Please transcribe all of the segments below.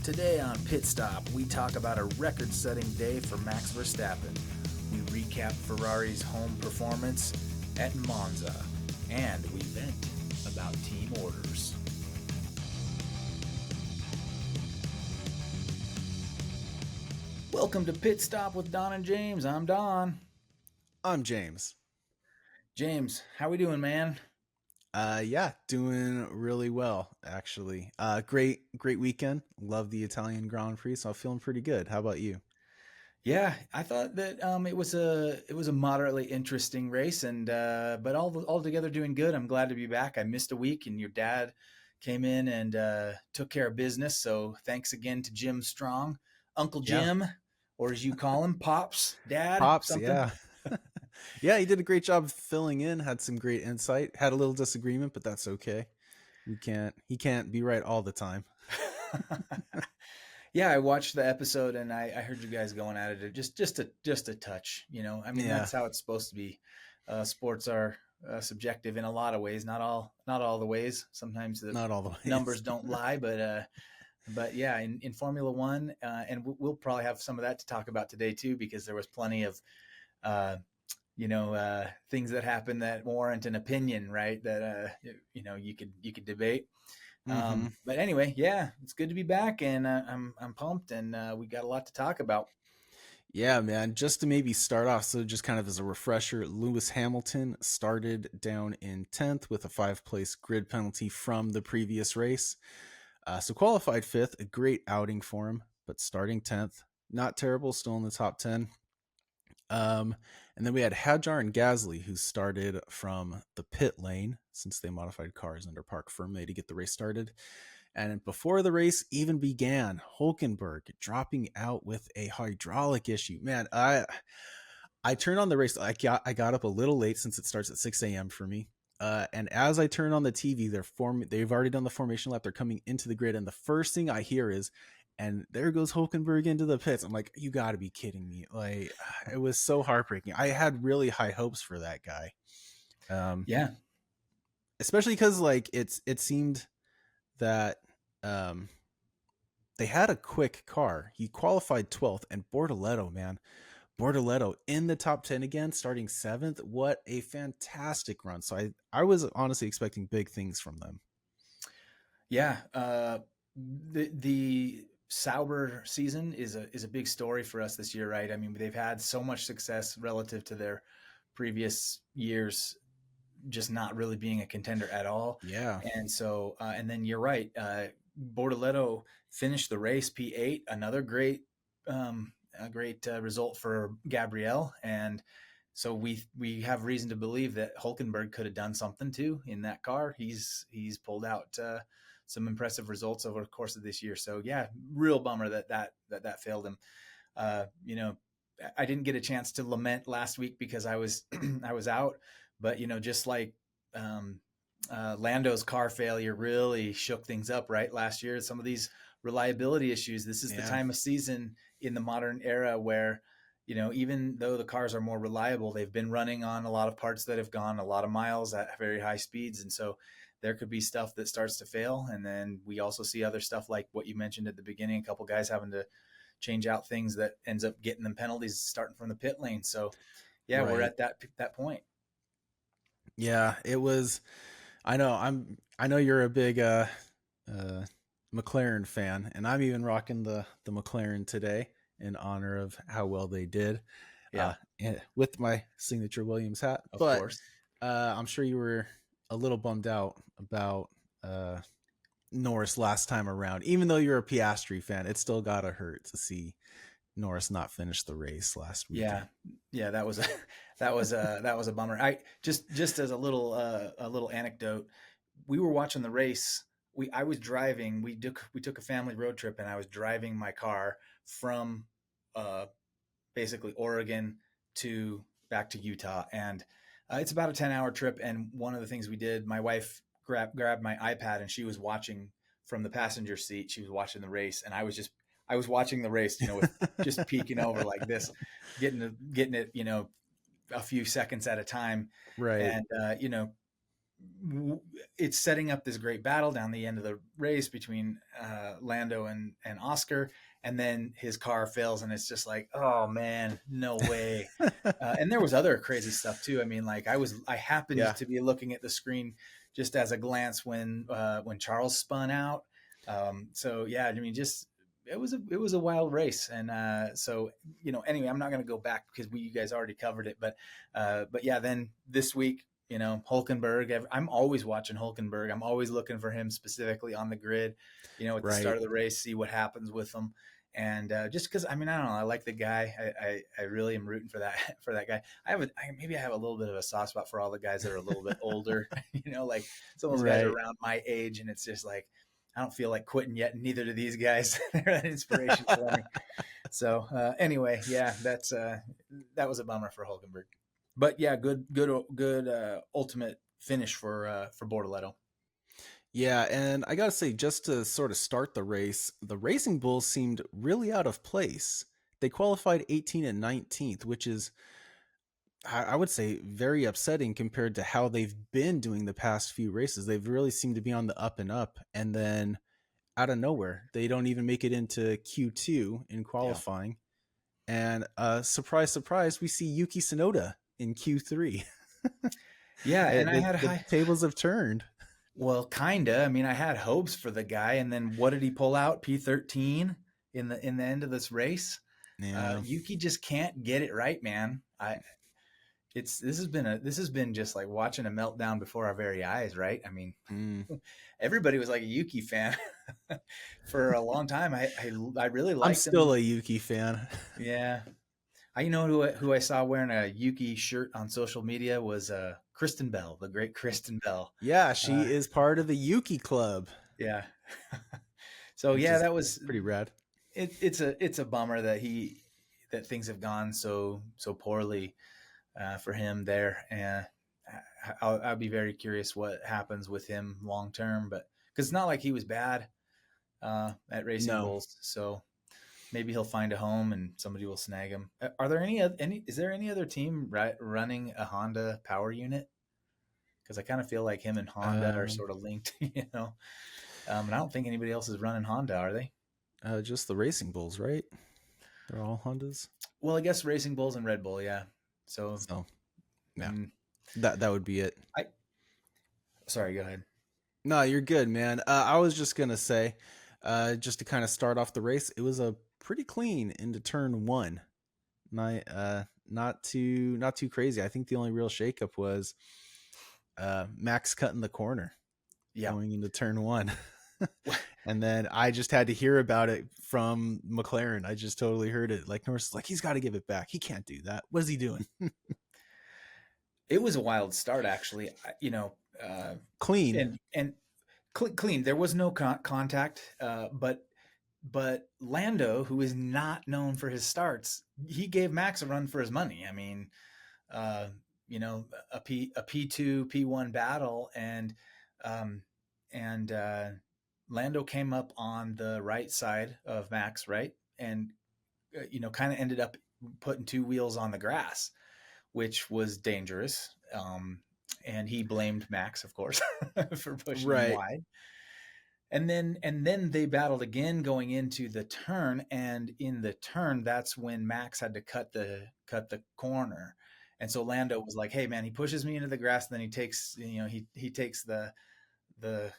Today on Pit Stop, we talk about a record setting day for Max Verstappen. We recap Ferrari's home performance at Monza. And we vent about team orders. Welcome to Pit Stop with Don and James. I'm Don. I'm James. James, how we doing, man? Yeah, doing really well actually. Great weekend. Love the Italian Grand Prix, so I'm feeling pretty good. How about you? Yeah, I thought that it was a moderately interesting race, and but altogether doing good. I'm glad to be back. I missed a week, and your dad came in and took care of business. So thanks again to Jim Strong, Uncle Yeah, Jim, or as you call him, Pops, Dad, pops. something. Yeah, yeah. He did a great job filling in. Had some great insight. Had a little disagreement, but that's okay. We can't. He can't be right all the time. Yeah, I watched the episode and I heard you guys going at it just a touch. I mean Yeah, that's how it's supposed to be. Sports are subjective in a lot of ways, not all the ways. Sometimes the not all the numbers ways. don't lie, but yeah, in Formula One, and we'll probably have some of that to talk about today too, because there was plenty of uh, things that happen that warrant an opinion, right? That you could debate. Mm-hmm. But anyway, yeah, it's good to be back, and I'm pumped, and we got a lot to talk about. Yeah, man. Just to maybe start off, so just kind of as a refresher, Lewis Hamilton started down in 10th with a 5 place grid penalty from the previous race. So qualified fifth, a great outing for him, but starting 10th, not terrible, still in the top 10. Um, and then we had Hadjar and Gasly, who started from the pit lane since they modified cars under Park Ferme to get the race started. And before the race even began, Hulkenberg dropping out with a hydraulic issue. Man, I turned on the race. I got up a little late since it starts at 6 a.m. for me. And as I turn on the TV, they've already done the formation lap. They're coming into the grid, and the first thing I hear is, and there goes Hulkenberg into the pits. I'm like, you got to be kidding me! Like, it was so heartbreaking. I had really high hopes for that guy, um, Yeah, especially because like it seemed that um, they had a quick car. He qualified 12th, and Bortoletto in the top 10 again, starting 7th. What a fantastic run. So I was honestly expecting big things from them. yeah. The Sauber season is a big story for us this year, right? I mean, they've had so much success relative to their previous years, just not really being a contender at all. Yeah. And so, and then you're right. Bortoletto finished the race P8, another great result for Gabriel. And so we have reason to believe that Hulkenberg could have done something too in that car. He's pulled out some impressive results over the course of this year. So yeah, real bummer that failed him. You know, I didn't get a chance to lament last week because I was I was out, but just like um, Lando's car failure really shook things up right last year. Some of these reliability issues. This is the Yeah. time of season in the modern era where even though the cars are more reliable, they've been running on a lot of parts that have gone a lot of miles at very high speeds, and so there could be stuff that starts to fail, and then we also see other stuff like what you mentioned at the beginning, a couple guys having to change out things that ends up getting them penalties starting from the pit lane. So yeah, we're Right. at that point. Yeah. It was. I know you're a big uh, McLaren fan, and I'm even rocking the McLaren today in honor of how well they did. Yeah, With my signature Williams hat. of But course. I'm sure you were a little bummed out about uh, Norris last time around. Even though you're a Piastri fan, it still gotta hurt to see Norris not finish the race last Yeah, weekend. yeah, that was a that was a bummer. I just as a little anecdote, we were watching the race. I was driving. We took a family road trip, and I was driving my car from uh, basically Oregon to back to Utah, and it's about a 10-hour trip. And one of the things we did, my wife grabbed my iPad, and she was watching from the passenger seat. She was watching the race, and I was watching the race, with just peeking over like this, getting it, a few seconds at a time. Right. And it's setting up this great battle down the end of the race between Lando and Oscar, and then his car fails, and it's just like, oh man, no way. And there was other crazy stuff too. I mean, like I happened Yeah. to be looking at the screen just as a glance when Charles spun out. So yeah, I mean, just it was a wild race, and so anyway, I'm not going to go back because you guys already covered it, but yeah, then this week. Hulkenberg. I'm always watching Hulkenberg. I'm always looking for him specifically on the grid. At the start Right. of the race, see what happens with him. And just because I mean I don't know, I like the guy. I really am rooting for that for that guy. Maybe I have a little bit of a soft spot for all the guys that are a little bit older. Like some of those guys are Right. around my age, and it's just like I don't feel like quitting yet. And neither do these guys. They're an inspiration for me. So anyway, yeah, that was a bummer for Hulkenberg. But yeah, good ultimate finish for Bortoletto. Yeah, and I gotta say, just to sort of start the race, the Racing Bulls seemed really out of place. They qualified 18th and 19th, which is, I would say, very upsetting compared to how they've been doing the past few races. They've really seemed to be on the up and up, and then out of nowhere, they don't even make it into Q2 in Yeah. qualifying. And surprise, surprise, we see Yuki Tsunoda in Q3. Yeah, and I had The high. tables have turned. Well, kinda. I mean, I had hopes for the guy, and then what did he pull out? P13 in the end of this race. Yeah. Yuki just can't get it right, man. I it's this has been just like watching a meltdown before our very eyes, right? I mean, Mm. everybody was like a Yuki fan for a long time. I really I'm liked still him. a Yuki fan. Yeah, I who I saw wearing a Yuki shirt on social media was Kristen Bell, the great Kristen Bell. Yeah, Uh, she is part of the Yuki Club, yeah. So which yeah, is that was pretty rad. it's a bummer that things have gone so poorly for him there, and I'll be very curious what happens with him long term. But because it's not like he was bad at Racing No. Bulls, so maybe he'll find a home and somebody will snag him. Are there any? Is there any other team running a Honda power unit? Because I kind of feel like him and Honda are Um, sort of linked, And I don't think anybody else is running Honda, are they? just the Racing Bulls, right? They're all Hondas. Well, I guess Racing Bulls and Red Bull, yeah. So, So, yeah. mm, That would be it. I sorry, go ahead. No, you're good, man. I was just gonna say, just to kind of start off the race, it was a pretty clean into turn one. Not too crazy. I think the only real shakeup was Max cutting the corner Yeah. going into turn one. And then I just had to hear about it from McLaren. I just totally heard it. Like Norris is like, he's got to give it back. He can't do that. What is he doing? It was a wild start, actually. Clean. And clean. There was no contact, but Lando, who is not known for his starts, he gave Max a run for his money. I mean, uh, a P2 P1 battle, um, and Lando came up on the right side of Max, right, and kind of ended up putting two wheels on the grass, which was dangerous. And he blamed Max, of course, for pushing him Right. wide. And then they battled again going into the turn, and in the turn, that's when Max had to cut the corner. And so Lando was like, "Hey man, he pushes me into the grass, and then he takes he takes the the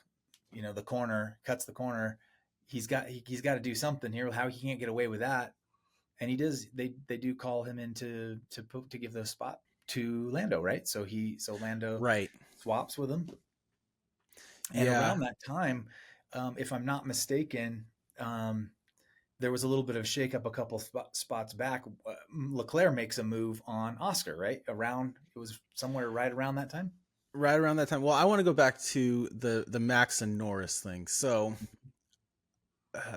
corner, cuts the corner. He's got to do something here. How he can't get away with that?" And he does. They do call him in to give the spot to Lando, right? So Lando Right. swaps with him, and Yeah. around that time, if I'm not mistaken, um, there was a little bit of shakeup a couple spots back. Leclerc makes a move on Oscar, right? It was somewhere right around that time. Right around that time. Well, I want to go back to the Max and Norris thing. So,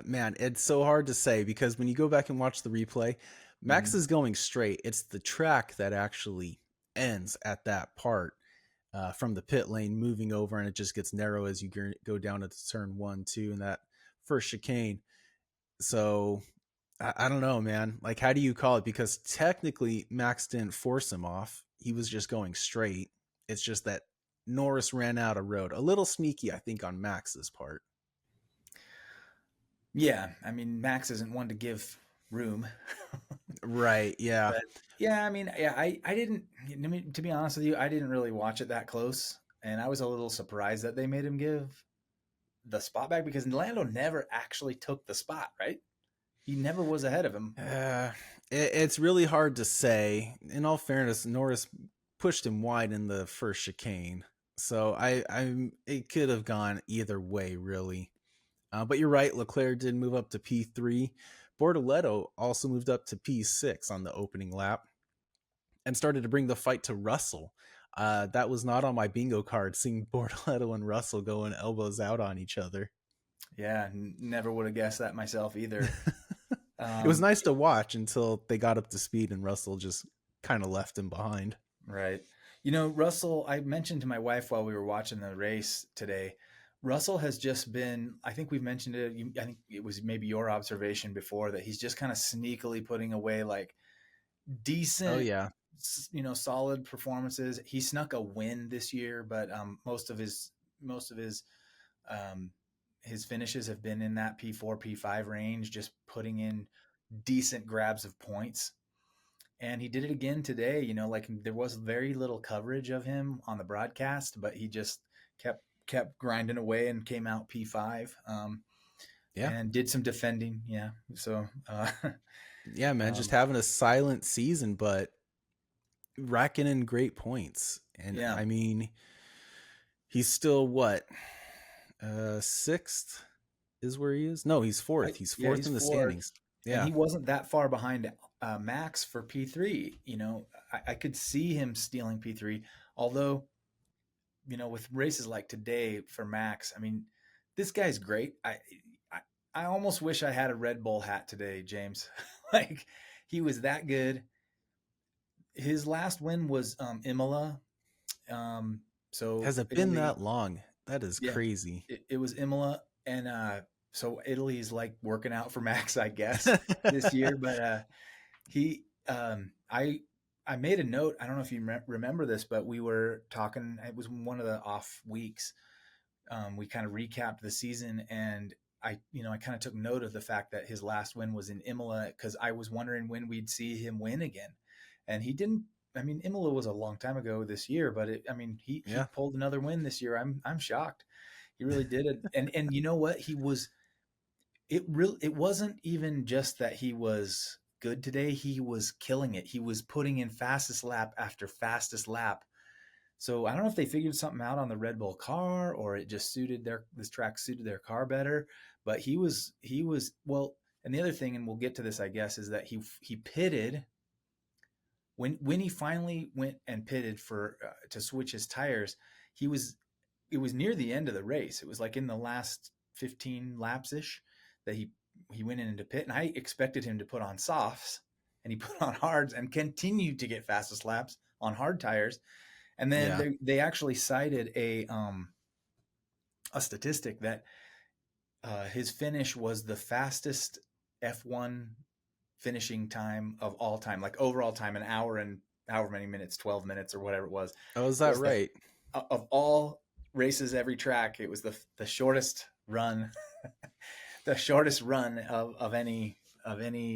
man, it's so hard to say because when you go back and watch the replay, Max Mm-hmm. is going straight. It's the track that actually ends at that part from the pit lane, moving over, and it just gets narrow as you go down to turn 1, 2, and that first chicane. So I don't know, man. Like, how do you call it? Because technically, Max didn't force him off. He was just going straight. It's just that Norris ran out of road. A little sneaky, I think, on Max's part. Yeah, I mean Max isn't one to give room, Right. Yeah. but yeah, I mean, yeah, I didn't. I mean, to be honest with you, I didn't really watch it that close, and I was a little surprised that they made him give the spot back because Lando never actually took the spot, right? He never was ahead of him. Uh, it's really hard to say. In all fairness, Norris pushed him wide in the first chicane, so it could have gone either way, really. But you're right. Leclerc did move up to P3. Bortoleto also moved up to P6 on the opening lap and started to bring the fight to Russell. That was not on my bingo card, seeing Bortoleto and Russell going elbows out on each other. Yeah, never would have guessed that myself either. It was Um, nice to watch until they got up to speed and Russell just kind of left him behind. right. You know, Russell, I mentioned to my wife while we were watching the race today, Russell has just been, I think we've mentioned it. I think it was maybe your observation before that he's just kind of sneakily putting away like Oh, decent, yeah. solid performances. He snuck a win this year, but most of um, his finishes have been in that P4, P5 range, just putting in decent grabs of points. And he did it again today. Like there was very little coverage of him on the broadcast, but he just kept grinding away and came out P5, Yeah. and did some defending. Yeah. So, Yeah, man. Just um, having a silent season, but racking in great points. And yeah, I mean, he's still what? Sixth is where he is? No, he's fourth. He's yeah, fourth he's in the fourth, standings. and Yeah. he wasn't that far behind Max for P3. I could see him stealing P3, although with races like today for Max, I mean, this guy's great. I, I almost wish I had a Red Bull hat today, James. Like he was that good. His last win was Imola. Um, so Has it been Italy, that long? That is yeah, crazy. it was Imola, and so Italy's like working out for Max, I guess, this year. But he, I made a note. I don't know if you remember this, but we were talking. It was one of the off weeks. We kind of recapped the season, and I kind of took note of the fact that his last win was in Imola because I was wondering when we'd see him win again, and he didn't. I mean, Imola was a long time ago this year, but he Yeah. pulled another win this year. I'm shocked. He really did it, and you know what? It wasn't even just that he was good today. He was killing it. He was putting in fastest lap after fastest lap. So I don't know if they figured something out on the Red Bull car or it just this track suited their car better, but he was well. And the other thing, and we'll get to this, I guess, is that he pitted when he finally went and pitted for to switch his tires. It was near the end of the race. It was like in the last 15 laps ish that he went into pit, and I expected him to put on softs, and he put on hards and continued to get fastest laps on hard tires. And then Yeah. they actually cited a statistic that his finish was the fastest F1 finishing time of all time, like overall time, an hour and however many minutes, 12 minutes or whatever it Oh, is that was the right? of all races, every track, it was the shortest run, the shortest run of any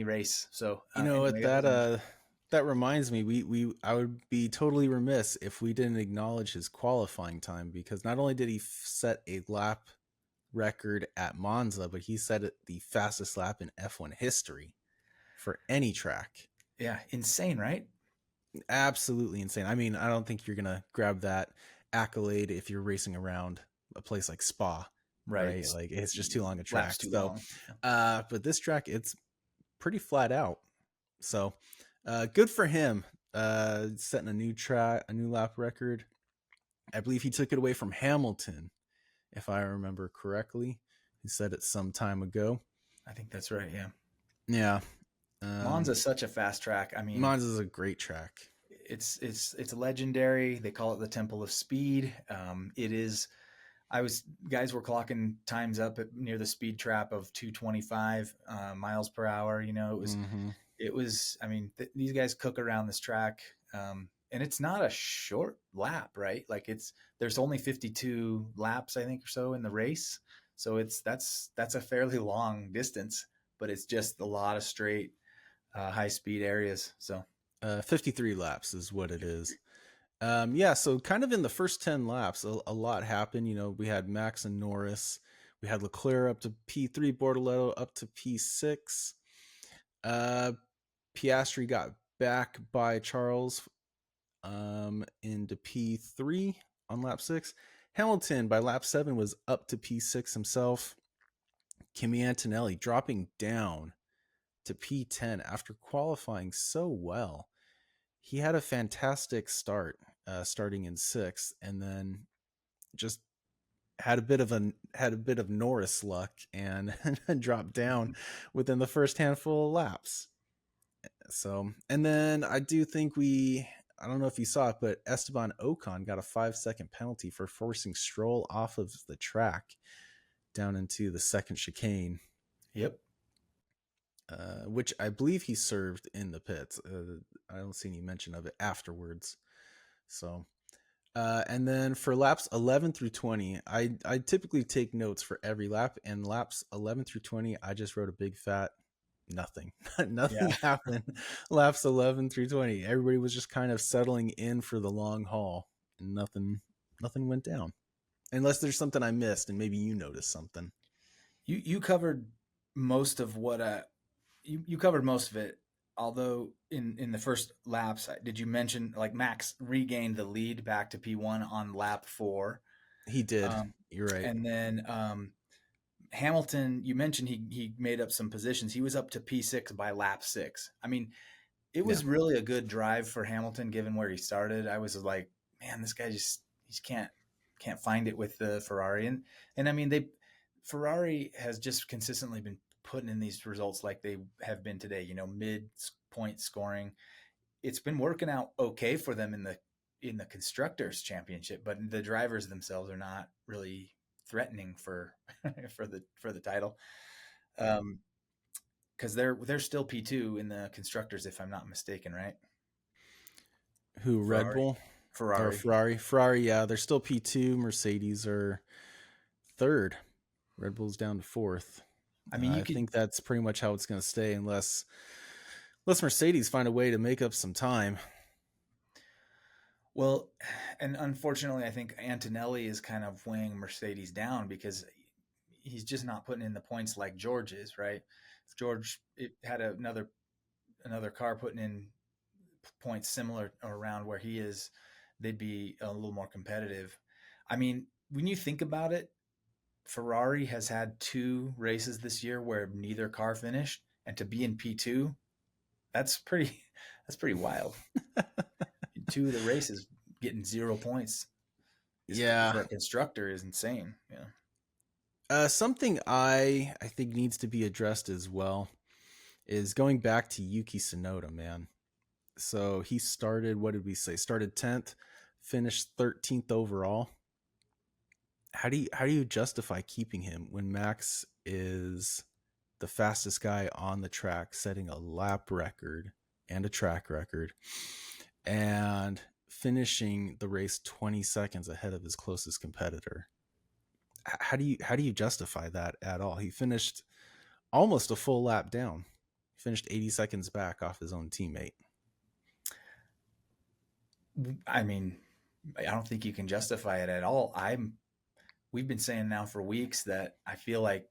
race. So You know what anyway, it was interesting. that reminds me, we I would be totally remiss if we didn't acknowledge his qualifying time, because not only did he set a lap record at Monza, but he set it the fastest lap in F1 history for any track. Yeah, insane, right? Absolutely insane. I mean, I don't think you're gonna grab that accolade if you're racing around a place like Spa, Right. right? Like it's just too long a Laps track. too So, long. but this track, it's pretty flat out. So, good for him. Setting a new lap record. I believe he took it away from Hamilton, if I remember correctly. He said it some time ago. I think that's right. Yeah. Yeah. Monza's such a fast track. I mean, Monza's a great track. it's legendary. They call it the Temple of Speed. It is. Guys were clocking times up near the speed trap of 225 miles per hour. It was Mm-hmm. it was. I mean, these guys cook around this track. and it's not a short lap, right? Like there's only 52 laps, I think, or so in the race. So that's a fairly long distance, but it's just a lot of straight high speed areas. So 53 laps is what it is. Yeah, so kind of in the first 10 laps, a lot happened. You know, we had Max and Norris. We had Leclerc up to P3, Bortoletto up to P6. Uh, Piastri got back by Charles into P3 on lap 6. Hamilton by lap 7 was up to P6 himself. Kimi Antonelli dropping down to P10 after qualifying so well. He had a fantastic start, starting in sixth, and then just had a bit of Norris luck and dropped down within the first handful of laps. So, and then I do think I don't know if you saw it, but Esteban Ocon got a 5-second penalty for forcing Stroll off of the track down into the second chicane, yep. which I believe he served in the pits. I don't see any mention of it afterwards. So, and then for laps 11 through 20, I typically take notes for every lap, and laps 11 through 20, I just wrote a big fat nothing. Yeah. Nothing happened. Laps 11 through 20. Everybody was just kind of settling in for the long haul, and nothing went down. Unless there's something I missed and maybe you noticed something. You covered most of what you covered most of it. Although in the first laps, did you mention like Max regained the lead back to P1 on lap 4? He did. Um, You're right. and then Hamilton, you mentioned he made up some positions. He was up to P6 by lap 6. I mean, it Yeah. was really a good drive for Hamilton given where he started. I was like, man, this guy just he can't find it with the Ferrari, and I mean Ferrari has just consistently been putting in these results like they have been today. You know, mid point scoring. It's been working out okay for them in the constructors championship, but the drivers themselves are not really threatening for for the title. Because they're still P2 in the constructors, if I'm not mistaken, right? Who, Red Ferrari. Bull or Ferrari. Ferrari? Ferrari, yeah, they're still P2. Mercedes are third. Red Bull's down to fourth. I mean, you I could think that's pretty much how it's going to stay unless Mercedes find a way to make up some time. well, and unfortunately, I think Antonelli is kind of weighing Mercedes down because he's just not putting in the points like George is, right? If George had another car putting in points similar around where he is, they'd be a little more competitive. I mean, when you think about it, Ferrari has had 2 races this year where neither car finished, and to be in P2, that's pretty that's pretty wild. 2 of the races getting 0 points is Yeah. for a constructor is insane. Yeah. Something I think needs to be addressed as well is going back to Yuki Tsunoda, man. So he started, what did we say? Started 10th, finished 13th overall. How do you justify keeping him when Max is the fastest guy on the track, setting a lap record and a track record, and finishing the race 20 seconds ahead of his closest competitor? How do you justify that at all? He finished almost a full lap down. He finished 80 seconds back off his own teammate. I mean, I don't think you can justify it at all. We've been saying now for weeks that I feel like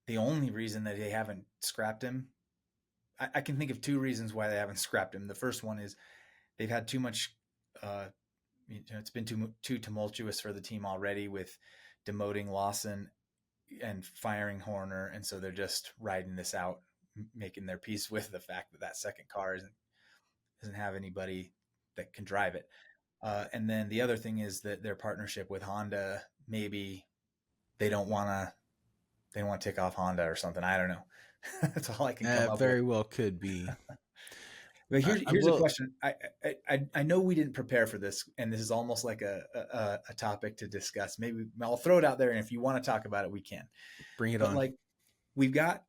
the only reason that they haven't scrapped him, I can think of 2 reasons why they haven't scrapped him. The first one is they've had too much. It's been too tumultuous for the team already with demoting Lawson and firing Horner, and so they're just riding this out, making their peace with the fact that that second car doesn't have anybody that can drive it. And then the other thing is that their partnership with Honda, maybe they don't want to tick off Honda or something. I don't know. That's all I can come up with. Very well could be. But I here's a will question. I know we didn't prepare for this, and this is almost like a topic to discuss. Maybe I'll throw it out there, and if you want to talk about it, we can. bring it But on. like we've got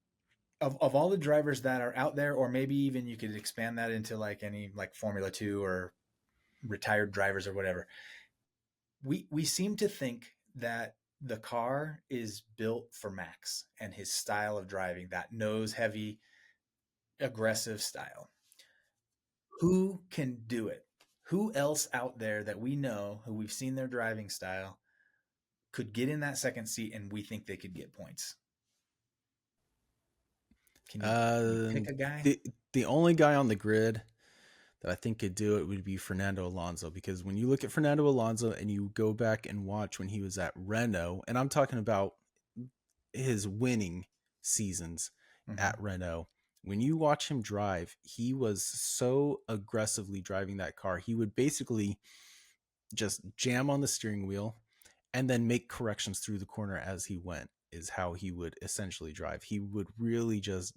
of all the drivers that are out there, or maybe even you could expand that into like any like Formula 2 or retired drivers or whatever. We seem to think that the car is built for Max and his style of driving, that nose heavy, aggressive style. Who can do it? Who else out there that we know who we've seen their driving style could get in that second seat and we think they could get points? Can you Um, pick a guy? the the only guy on the grid that I think could do it would be Fernando Alonso, because when you look at Fernando Alonso and you go back and watch when he was at Renault, and I'm talking about his winning seasons Mm-hmm. at Renault, when you watch him drive, he was so aggressively driving that car. He would basically just jam on the steering wheel and then make corrections through the corner as he went, is how he would essentially drive. He would really just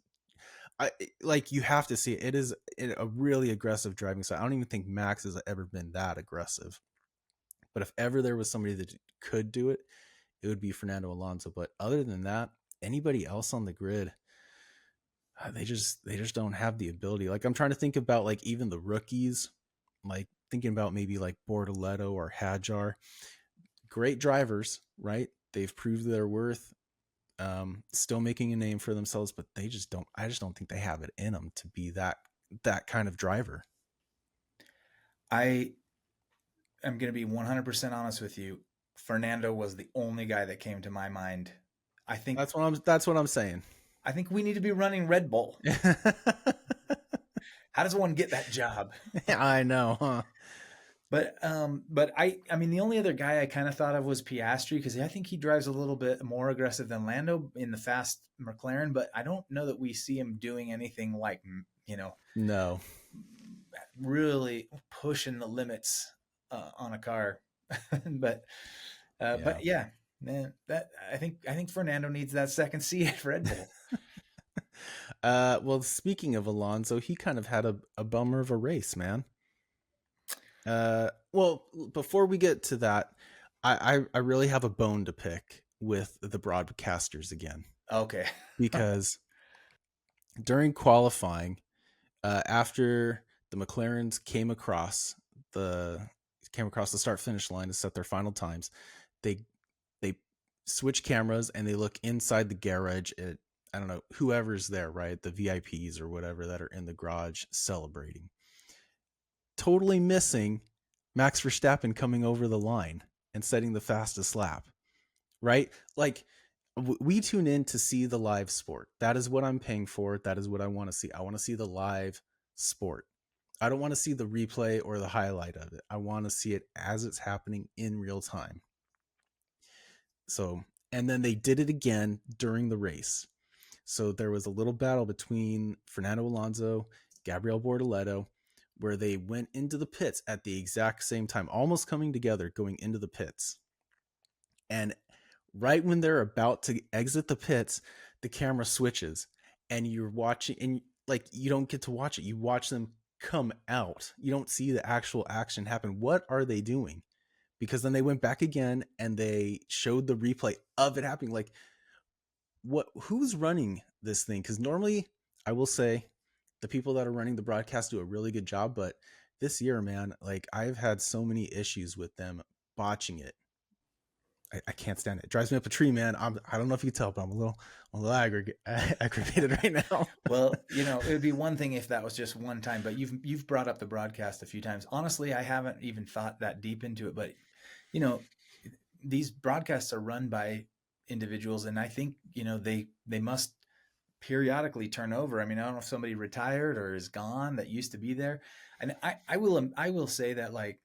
I like, you have to see it. It is a really aggressive driving style. I don't even think Max has ever been that aggressive. But if ever there was somebody that could do it, it would be Fernando Alonso. But other than that, anybody else on the grid, they just don't have the ability. Like, I'm trying to think about like even the rookies, like thinking about maybe like Bortoleto or Hadjar. Great drivers, right? They've proved their worth, still making a name for themselves, but they just don't. I just don't think they have it in them to be that kind of driver. I am going to be 100% honest with you. Fernando was the only guy that came to my mind. I think That's what I'm saying. I think we need to be running Red Bull. How does one get that job? I know, huh? But I mean, the only other guy I kind of thought of was Piastri because I think he drives a little bit more aggressive than Lando in the fast McLaren. But I don't know that we see him doing anything like, No, really pushing the limits on a car. but yeah. but yeah, man, that I think Fernando needs that second seat at Red Bull. Well, speaking of Alonso, he kind of had a bummer of a race, man. Well, before we get to that, I really have a bone to pick with the broadcasters again, Okay. because during qualifying, after the McLarens the came across the start finish line to set their final times, they they switch cameras and they look inside the garage at, I don't know, whoever's there, right? The VIPs or whatever that are in the garage celebrating. Totally missing Max Verstappen coming over the line and setting the fastest lap, right? Like, we tune in to see the live sport. That is what I'm paying for. That is what I want to see. I want to see the live sport. I don't want to see the replay or the highlight of it. I want to see it as it's happening in real time. So, and then they did it again during the race. So there was a little battle between Fernando Alonso, Gabriel Bortoleto, where they went into the pits at the exact same time, almost coming together, going into the pits. And right when they're about to exit the pits, the camera switches and you're watching, and like, you don't get to watch it. You watch them come out. You don't see the actual action happen. What are they doing? Because then they went back again and they showed the replay of it happening. Like, who's running this thing? Because normally, I will say, the people that are running the broadcast do a really good job, but this year, man, like, I've had so many issues with them botching it. I can't stand it. It drives me up a tree, man. I don't know if you can tell, but I'm a little aggravated right now. Well, it would be one thing if that was just one time, but you've brought up the broadcast a few times. Honestly, I haven't even thought that deep into it, but you know, these broadcasts are run by individuals, and I think they must periodically turn over. I mean, I don't know if somebody retired or is gone that used to be there, and I will say that, like,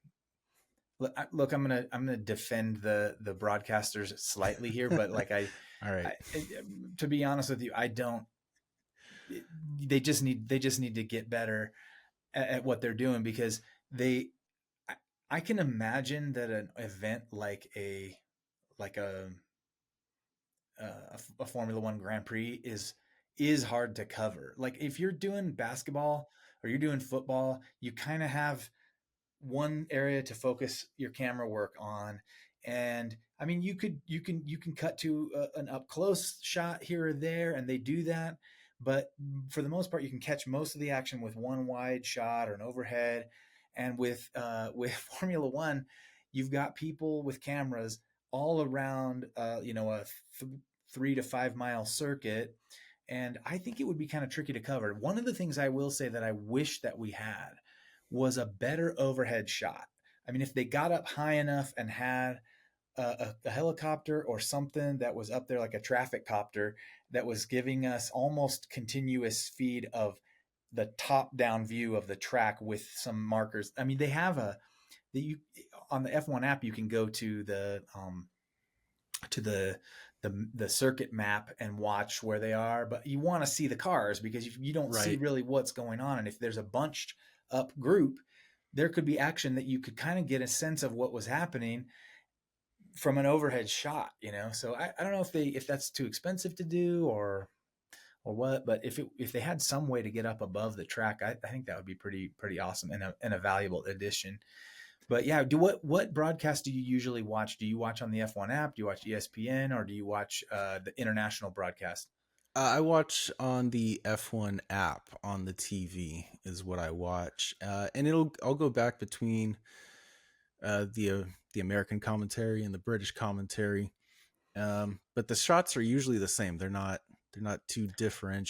look, I'm gonna defend the broadcasters slightly here, but like All right. I to be honest with you, I don't. They just need to get better at what they're doing because they I, I can imagine that an event like a Formula One Grand Prix is hard to cover. Like if you're doing basketball or you're doing football, you kind of have one area to focus your camera work on. And I mean, you can cut to an up close shot here or there, and they do that. But for the most part, you can catch most of the action with one wide shot or an overhead. And with Formula One, you've got people with cameras all around, a 3 to 5 mile circuit, and I think it would be kind of tricky to cover. One of the things I will say that I wish that we had was a better overhead shot. I mean, if they got up high enough and had a helicopter or something that was up there like a traffic copter that was giving us almost continuous feed of the top down view of the track with some markers. I mean, they have you on the F1 app, you can go to the circuit map and watch where they are, but you want to see the cars because you don't see Right. really what's going on. And if there's a bunched up group, there could be action that you could kind of get a sense of what was happening from an overhead shot, So I don't know if that's too expensive to do or what, but if they had some way to get up above the track, I think that would be pretty awesome and a valuable addition. But yeah, what broadcast do you usually watch? Do you watch on the F1 app? Do you watch ESPN or do you watch the international broadcast? I watch on the F1 app on the TV is what I watch, and I'll go back between the American commentary and the British commentary, but the shots are usually the same. They're not too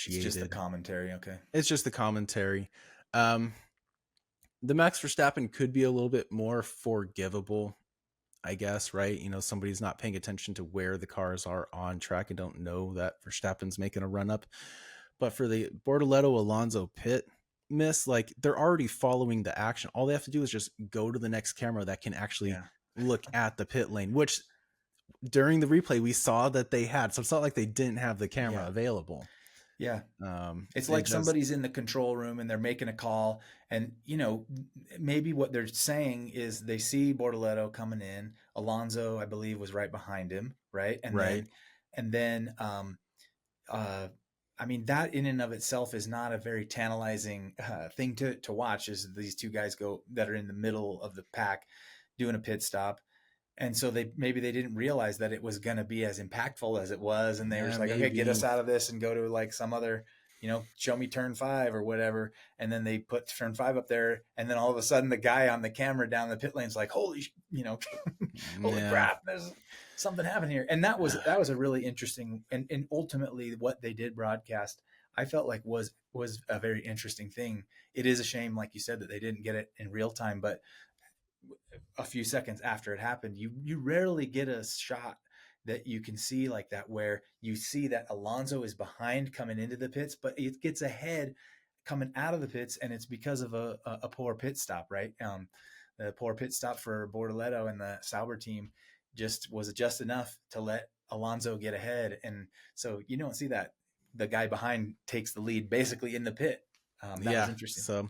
It's just the differentiated. commentary, okay? It's just the commentary. Um, the Max Verstappen could be a little bit more forgivable, I guess, right? Somebody's not paying attention to where the cars are on track and don't know that Verstappen's making a run up. But for the Bortoleto Alonso pit miss, like they're already following the action. All they have to do is just go to the next camera that can actually Yeah, look at the pit lane, which during the replay we saw that they had. So it's not like they didn't have the camera yeah, available. yeah. It's It like just somebody's in the control room and they're making a call, and maybe what they're saying is they see Bortoleto coming in. Alonso, I believe, was right behind him, right? And right. then uh, I mean, that in and of itself is not a very tantalizing thing to watch. Is these two guys go that are in the middle of the pack doing a pit stop, and so maybe they didn't realize that it was going to be as impactful as it was, and they were Yeah, just like, okay, get us maybe. out of this and go to like some other, show me turn 5 or whatever, and then they put turn 5 up there, and then all of a sudden the guy on the camera down the pit lane's like, holy, holy Yeah. crap, there's something happening here, and that was a really interesting, and ultimately what they did broadcast, I felt like was a very interesting thing. It is a shame, like you said, that they didn't get it in real time, but a few seconds after it happened, you rarely get a shot that you can see like that where you see that Alonso is behind coming into the pits, but it gets ahead coming out of the pits, and it's because of a poor pit stop, right? The poor pit stop for Bortoleto and the Sauber team was just enough to let Alonso get ahead, and so you don't see that the guy behind takes the lead basically in the pit. That was Yeah. interesting. So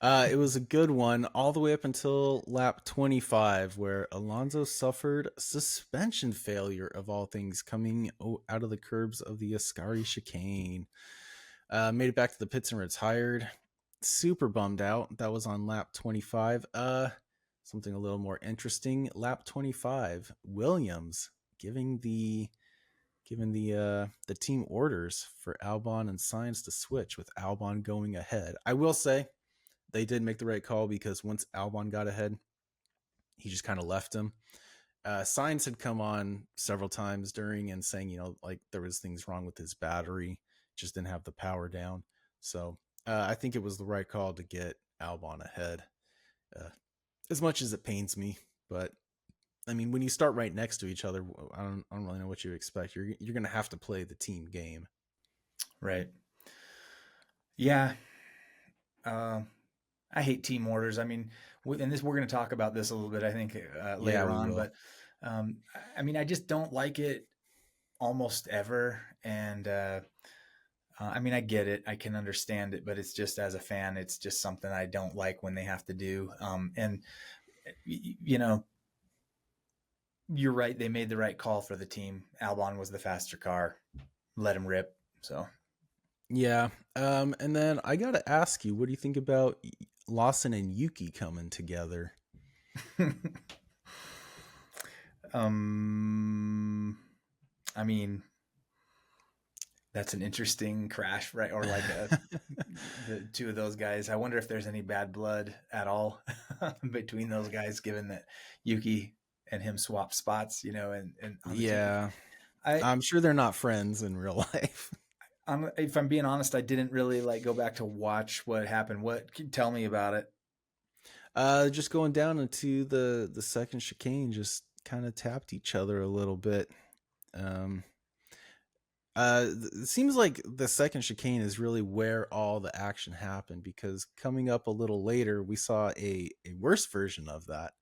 it was a good one all the way up until lap 25, where Alonso suffered suspension failure, of all things, coming out of the curbs of the Ascari chicane. Made it back to the pits and retired. Super bummed out. That was on lap 25. Something a little more interesting. Lap 25, Williams giving the team orders for Albon and Sainz to switch, with Albon going ahead. I will say they did make the right call, because once Albon got ahead, he just kind of left him. Sainz had come on several times during and saying, like there was things wrong with his battery, just didn't have the power down. So I think it was the right call to get Albon ahead. Uh, as much as it pains me, but I mean, when you start right next to each other, I don't really know what you expect. You're going to have to play the team game. Right. Yeah. Um, I hate team orders. I mean, and we're going to talk about this a little bit, I think, Yeah, later we on. will. But I mean, I just don't like it almost ever. And I mean, I get it, I can understand it, but it's just as a fan, it's just something I don't like when they have to do. And you know, you're right. They made the right call for the team. Albon was the faster car. Let him rip. So, Yeah. And then I got to ask you, what do you think about Lawson and Yuki coming together? um, I mean, that's an interesting crash, right? Or like the two of those guys. I wonder if there's any bad blood at all. between those guys, given that Yuki and him swap spots, and on the team. Yeah, I, I'm sure they're not friends in real life. if I'm being honest, I didn't really like go back to watch what happened. What can you tell me about it? Just going down into the second chicane, just kind of tapped each other a little bit. Um, it seems like the second chicane is really where all the action happened, because coming up a little later, we saw a worse version of that,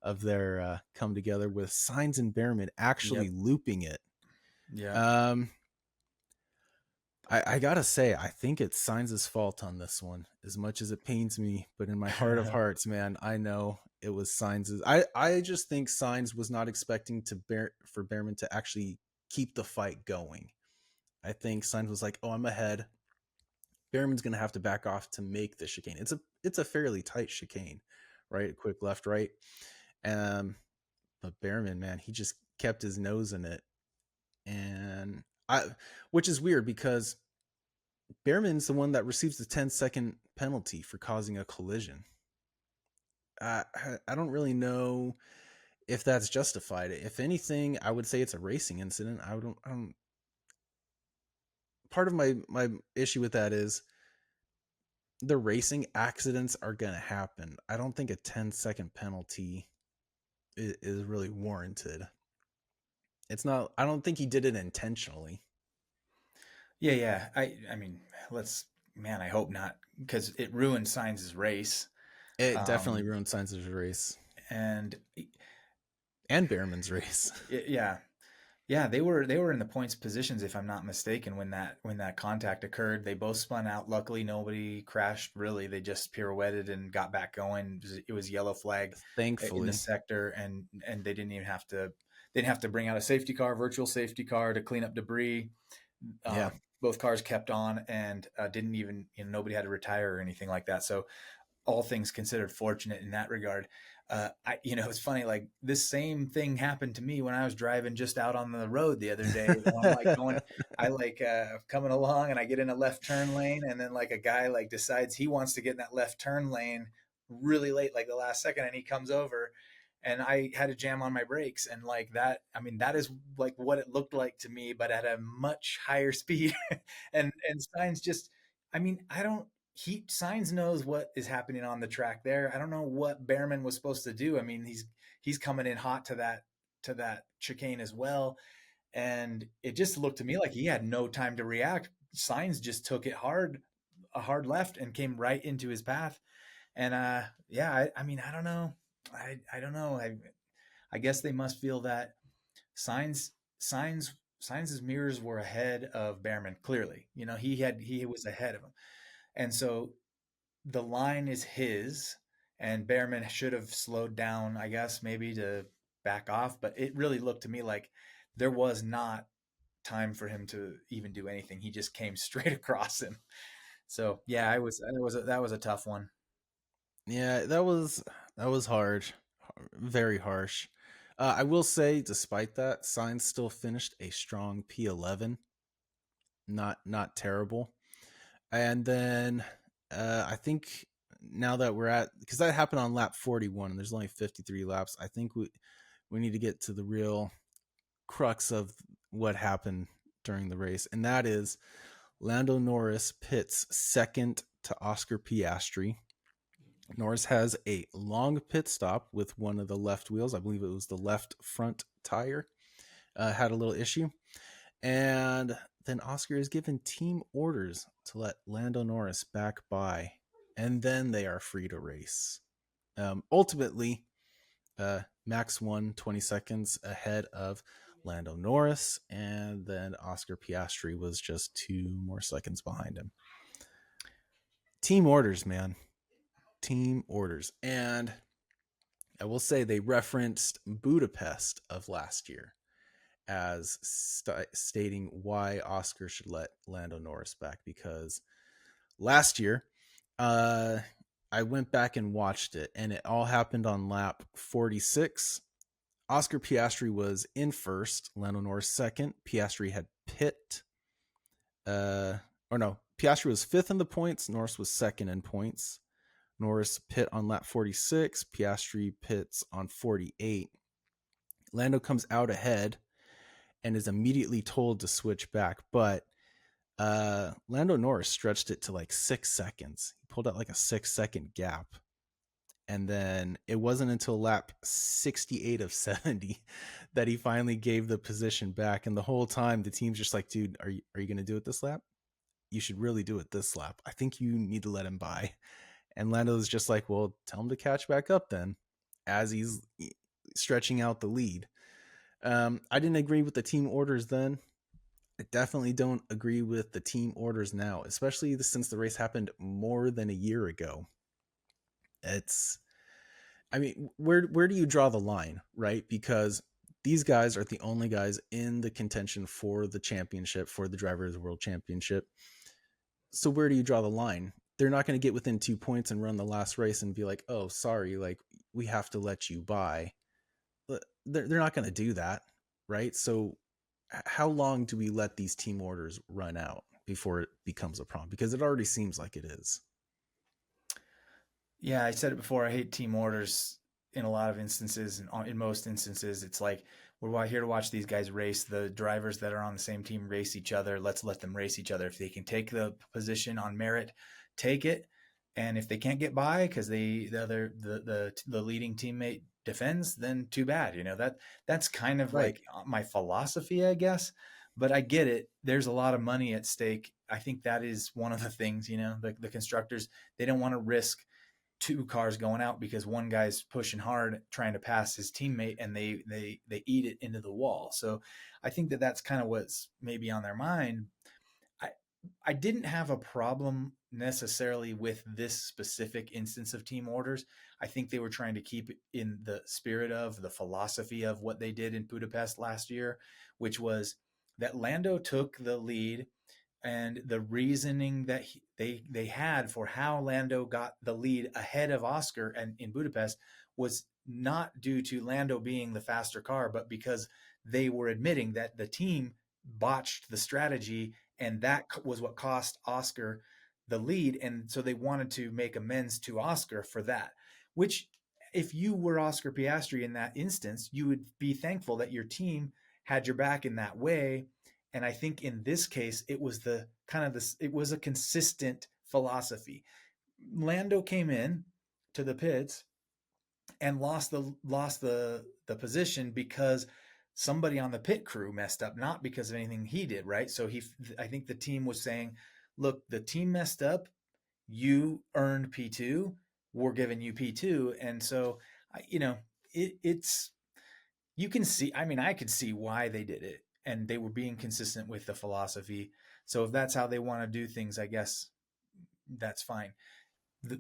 of their come together with Signs and Behrman actually Yep. looping it. Yeah. Um, I gotta say, I think it's Signs' fault on this one, as much as it pains me. But in my heart of hearts, man, I know it was Signs'. I just think Signs was not expecting for Behrman to actually keep the fight going. I think Signs was like, "Oh, I'm ahead. Behrman's gonna have to back off to make the chicane. It's a fairly tight chicane, right? A quick left, right. Um, but Behrman, man, he just kept his nose in it, and which is weird because Behrman's the one that receives the 10-second penalty for causing a collision. I don't really know if that's justified. If anything, I would say it's a racing incident. I don't. Part of my issue with that is the racing accidents are going to happen. I don't think a 10-second penalty is really warranted. It's not. I don't think he did it intentionally. Yeah, yeah. I mean, let's man, I hope not, because it ruined Sainz's race. It definitely Um, ruined Sainz's race and and Behrman's race. yeah, yeah, they were in the points positions if I'm not mistaken when that contact occurred. They both spun out. Luckily, nobody crashed. Really, they just pirouetted and got back going. It was yellow flag in the Thankfully, sector, and they didn't even have to. They didn't have to bring out a safety car, virtual safety car, to clean up debris. yeah. Both cars kept on, and didn't even nobody had to retire or anything like that. So all things considered, fortunate in that regard. It's funny. Like this same thing happened to me when I was driving just out on the road the other day. When I'm like going, I like coming along, and I get in a left turn lane, and then like a guy like decides he wants to get in that left turn lane really late, like the last second, and he comes over, and I had to jam on my brakes, and like that. I mean, that is like what it looked like to me, but at a much higher speed, and signs just. I mean, I don't Signs knows what is happening on the track there. I don't know what Behrman was supposed to do. I mean, he's coming in hot to that chicane as well, and it just looked to me like he had no time to react. Signs just took it a hard left, and came right into his path. And yeah, I mean, I don't know. I don't know. I guess they must feel that Signs Signs' mirrors were ahead of Behrman. Clearly, he was ahead of him, and so the line is his, and Behrman should have slowed down, I guess, maybe to back off. But it really looked to me like there was not time for him to even do anything. He just came straight across him. So yeah, I was that was a tough one. Yeah, that was hard, very harsh. I will say, despite that, Signs still finished a strong P11, not terrible. And then I think now that we're at, because that happened on lap 41, and there's only 53 laps. I think we need to get to the real crux of what happened during the race, and that is Lando Norris pits second to Oscar Piastri. Norris has a long pit stop with one of the left wheels. I believe it was the left front tire. Had a little issue. And then Oscar is given team orders to let Lando Norris back by. And then they are free to race. Ultimately, Max won 20 seconds ahead of Lando Norris. And then Oscar Piastri was just 2 more seconds behind him. Team orders, man. Team orders. And I will say they referenced Budapest of last year as stating why Oscar should let Lando Norris back, because last year I went back and watched it, and it all happened on lap 46. Oscar Piastri was in first, Lando Norris second. Piastri had pit. Or no, Piastri was fifth in the points. Norris was second in points. Norris pit on lap 46. Piastri pits on 48. Lando comes out ahead and is immediately told to switch back, but Lando Norris stretched it to like 6 seconds. He pulled out like a 6 second gap. And then it wasn't until lap 68 of 70 that he finally gave the position back. And the whole time, the team's just like, dude, are you going to do it this lap? You should really do it this lap. I think you need to let him by. And Lando's just like, well, tell him to catch back up then, as he's stretching out the lead. I didn't agree with the team orders then. I definitely don't agree with the team orders now, especially since the race happened more than a year ago. It's, I mean, where do you draw the line, right? Because these guys are the only guys in the contention for the championship, for the Drivers' World Championship. So where do you draw the line? They're not going to get within 2 points and run the last race and be like, oh, sorry, like we have to let you by. They're not going to do that, right? So how long do we let these team orders run out before it becomes a problem? Because it already seems like it is. Yeah, I said it before. I hate team orders in a lot of instances, and in most instances, it's like we're here to watch these guys race. The drivers that are on the same team race each other. Let's let them race each other. If they can take the position on merit, take it. And if they can't get by because the leading teammate defends, then too bad. That's kind of Right. like my philosophy, I guess. But I get it. There's a lot of money at stake. I think that is one of the things. The constructors, they don't want to risk two cars going out because one guy's pushing hard trying to pass his teammate and they eat it into the wall. So I think that's kind of what's maybe on their mind. I I didn't have a problem necessarily with this specific instance of team orders. I think they were trying to keep it in the spirit of the philosophy of what they did in Budapest last year, which was that Lando took the lead, and the reasoning that they had for how Lando got the lead ahead of Oscar and in Budapest was not due to Lando being the faster car, but because they were admitting that the team botched the strategy, and that was what cost Oscar the lead, and so they wanted to make amends to Oscar for that. Which, if you were Oscar Piastri in that instance, you would be thankful that your team had your back in that way. And I think in this case, it was the kind of this, it was a consistent philosophy. Lando came in to the pits and lost the position because somebody on the pit crew messed up, not because of anything he did, right? So I think the team was saying, look, the team messed up, you earned P2, we're giving you P2. And so it's, you can see, I mean, I could see why they did it, and they were being consistent with the philosophy. So if that's how they want to do things, I guess that's fine.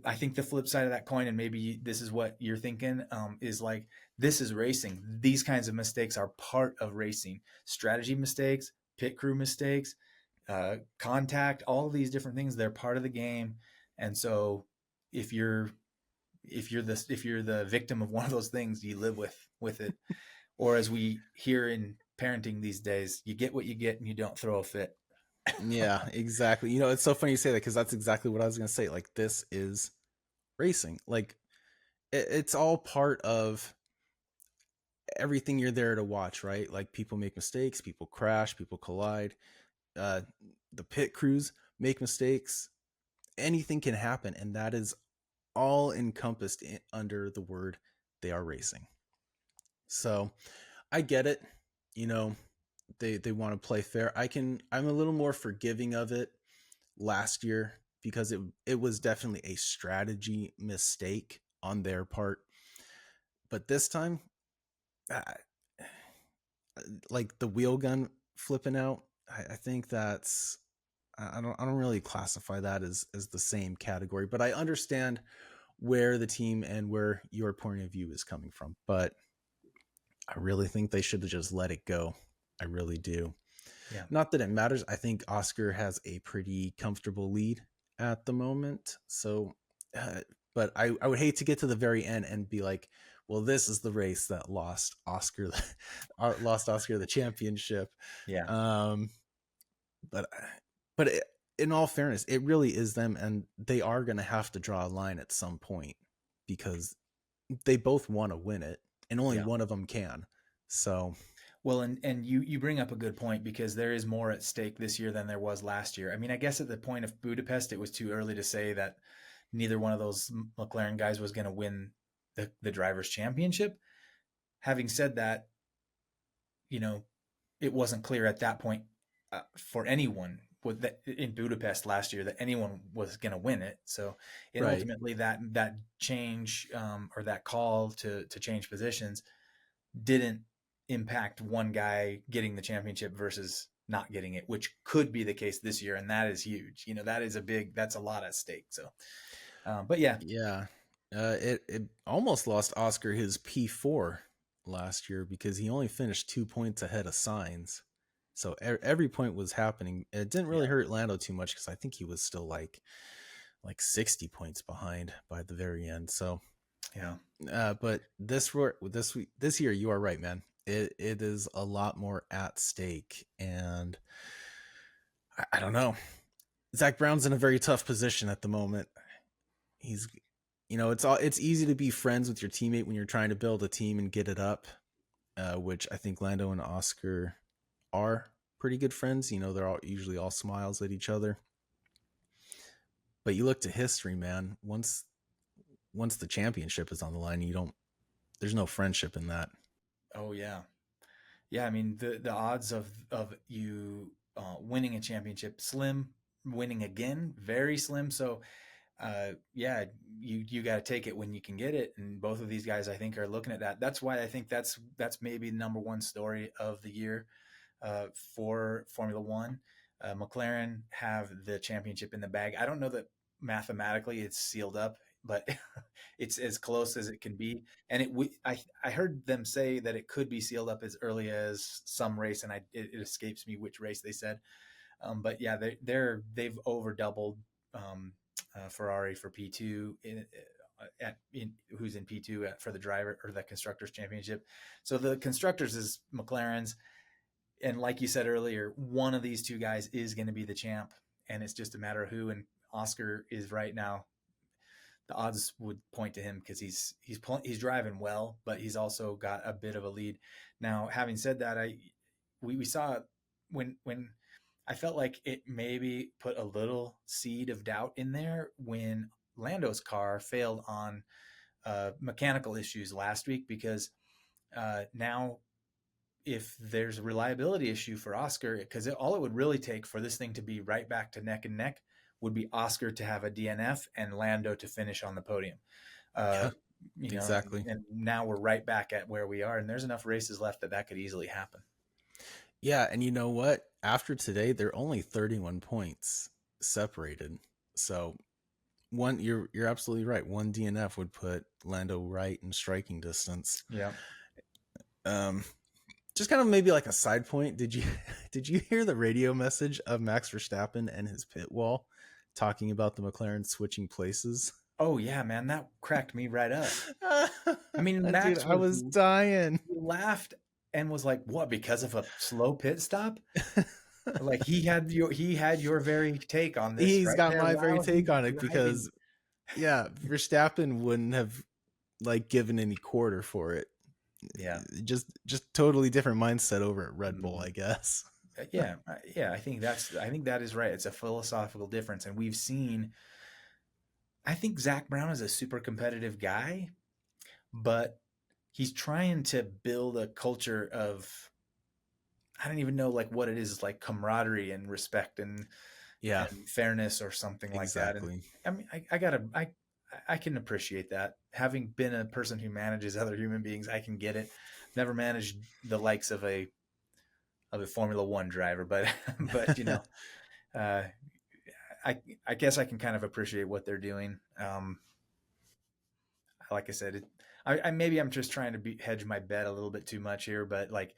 I think the flip side of that coin, and maybe this is what you're thinking, is like, this is racing. These kinds of mistakes are part of racing. Strategy mistakes, pit crew mistakes, contact, all of these different things, they're part of the game. And so if you're if you're the victim of one of those things, you live with it. Or as we hear in parenting these days, you get what you get and you don't throw a fit. Yeah, exactly. It's so funny you say that because that's exactly what I was going to say. Like, this is racing. Like, it's all part of everything you're there to watch, right? Like, people make mistakes, people crash, people collide. Uh, the pit crews make mistakes. Anything can happen, and that is all encompassed under the word they are racing. So I get it. You know, they want to play fair. I'm a little more forgiving of it last year because it was definitely a strategy mistake on their part. But this time, uh, like the wheel gun flipping out, I think that's I don't really classify that as the same category. But I understand where the team and where your point of view is coming from. But I really think they should have just let it go. I really do. Yeah. Not that it matters. I think Oscar has a pretty comfortable lead at the moment. So, but I would hate to get to the very end and be like, well, this is the race that lost Oscar, lost Oscar the championship. Yeah. Um, but but in all fairness, it really is them, and they are going to have to draw a line at some point because they both want to win it, and only Yeah. one of them can. So, Well, and you bring up a good point because there is more at stake this year than there was last year. I mean, I guess at the point of Budapest, it was too early to say that neither one of those McLaren guys was going to win the drivers' championship. Having said that, you know, it wasn't clear at that point for anyone with that in Budapest last year that anyone was going to win it. So, and right. ultimately that change or that call to change positions didn't impact one guy getting the championship versus not getting it, which could be the case this year, and that is huge. You know, that's a lot at stake. So, but yeah, Yeah. It almost lost Oscar his P4 last year because he only finished 2 points ahead of Signs. So every point was happening. It didn't really yeah, hurt Lando too much because I think he was still like 60 points behind by the very end. So, yeah. but this year, you are right, man. It is a lot more at stake, and I don't know. Zach Brown's in a very tough position at the moment. He's, it's easy to be friends with your teammate when you're trying to build a team and get it up, which I think Lando and Oscar are pretty good friends. They're all usually all smiles at each other. But you look to history, man. Once the championship is on the line, you don't. There's no friendship in that. Oh yeah, yeah. I mean, the odds of you winning a championship slim, winning again very slim. So yeah, you got to take it when you can get it, and both of these guys, I think, are looking at that. That's why I think that's maybe the number one story of the year for Formula One. McLaren have the championship in the bag. I don't know that mathematically it's sealed up, but it's as close as it can be. And I heard them say that it could be sealed up as early as some race, and it escapes me which race they said. But yeah, they've over doubled Ferrari for P2 who's in P2 for the driver or the constructors championship. So the constructors is McLaren's, and like you said earlier, one of these two guys is going to be the champ, and it's just a matter of who. And Oscar is right now. The odds would point to him because he's driving well, but he's also got a bit of a lead. Now, having said that, we saw when I felt like it maybe put a little seed of doubt in there when Lando's car failed on mechanical issues last week because now if there's a reliability issue for Oscar, because all it would really take for this thing to be right back to neck and neck would be Oscar to have a DNF and Lando to finish on the podium. Uh, Yeah, exactly. and now we're right back at where we are, and there's enough races left that could easily happen. Yeah, and you know what? After today, they're only 31 points separated. So you're absolutely right. One DNF would put Lando right in striking distance. Yeah. Um, just kind of maybe like a side point. Did you did you hear the radio message of Max Verstappen and his pit wall talking about the McLaren switching places? Oh yeah, man, that cracked me right up. I mean, Dude, Max I was dying. he laughed and was like, "What? Because of a slow pit stop?" Like he had your very take on this He's right got there my very while he take was on it driving. because yeah, Verstappen wouldn't have like given any quarter for it. Yeah. Just totally different mindset over at Red Bull, Mhm. I guess. Yeah, yeah. I think that is right. It's a philosophical difference, and we've seen. I think Zach Brown is a super competitive guy, but he's trying to build a culture of I don't even know like what it is, like camaraderie and respect Yeah, and fairness or something like that. And exactly. I mean, I can appreciate that. Having been a person who manages other human beings, I can get it. Never managed the likes of a Formula One driver, but but uh, I I guess I can kind of appreciate what they're doing. Like I said, I maybe I'm just trying to hedge my bet a little bit too much here, but like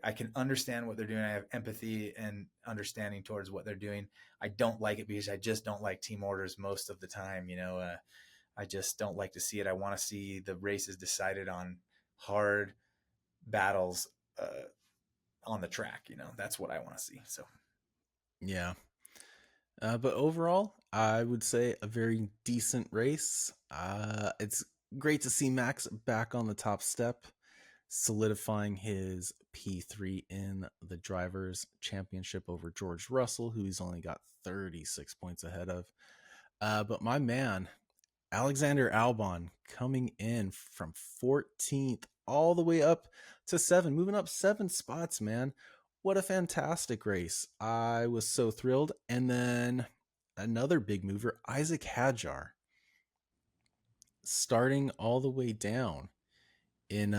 I can understand what they're doing. I have empathy and understanding towards what they're doing. I don't like it because I just don't like team orders most of the time. I just don't like to see it. I want to see the races decided on hard battles on the track. That's what I want to see. So Yeah. But overall, I would say a very decent race. It's great to see Max back on the top step, solidifying his P3 in the Drivers' Championship over George Russell, who he's only got 36 points ahead of. But my man, Alexander Albon, coming in from 14th all the way up to 7, moving up 7 spots, man. What a fantastic race. I was so thrilled. And then another big mover, Isaac Hadjar, starting all the way down in